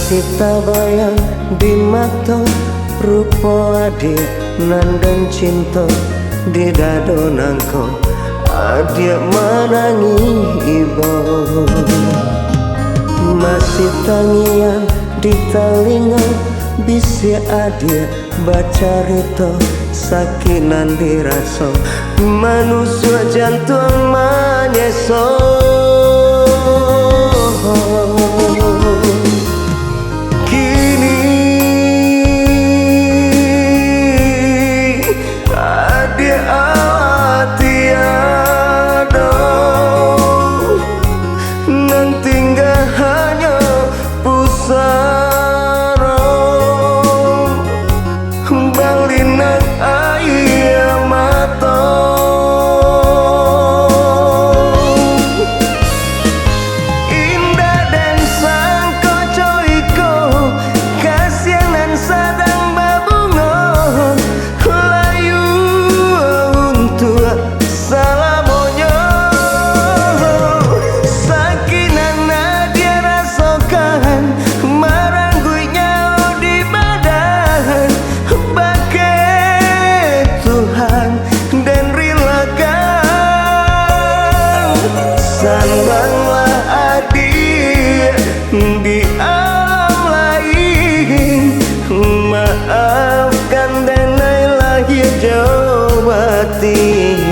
Masih tabayang di mata rupa adik nandang cinta di dado nangko adik menangi ibu. Masih tangian di telinga bisi adik baca rito sakinan dirasa manusia jantung menyeso. Sambanglah adik di alam lain, maafkan dan lahir jauh batin.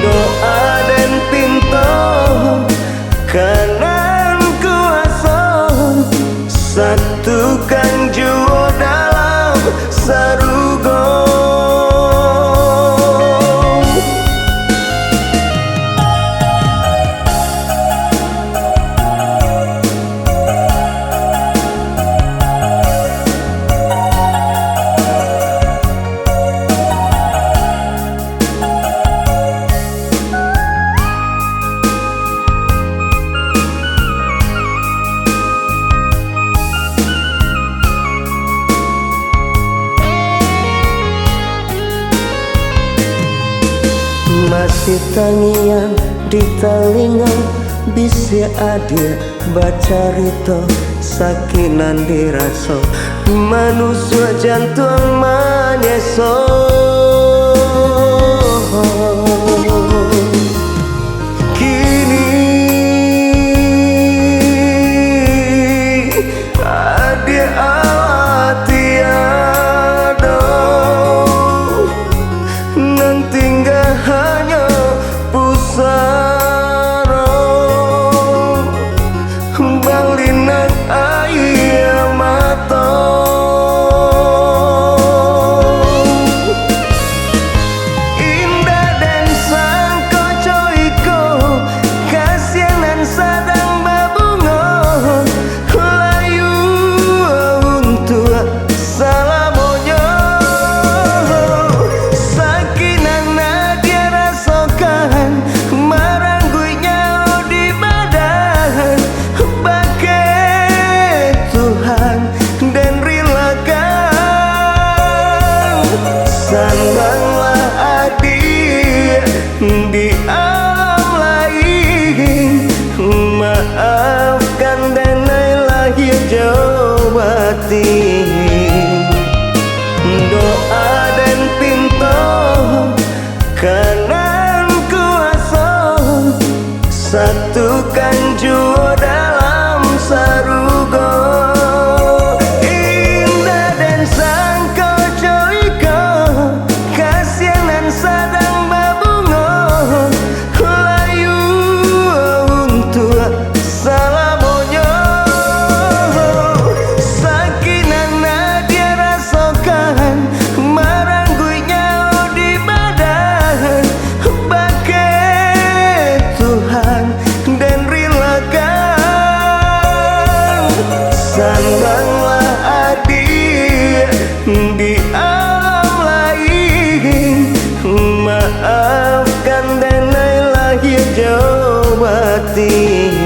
Doa dan pintu kanan kuasa, satukan jua dalam sarugo. Masih tangian di telinga bisi adik baca rito sakinan dirasa manusia jantung menyeso. Kini adik awak tiada nanti hanya pusara balinak air mata. Indah dan sangko coiko kasianan sadang babungo layu untuk salamonyo. Sambanglah adik di alam lain, maafkan dan lahir jauh batin. Doa dan pintu kanan kuasa, satukan jua dalam sarugo. Sambanglah adik di alam lain, maafkan dan lahir jauh batin.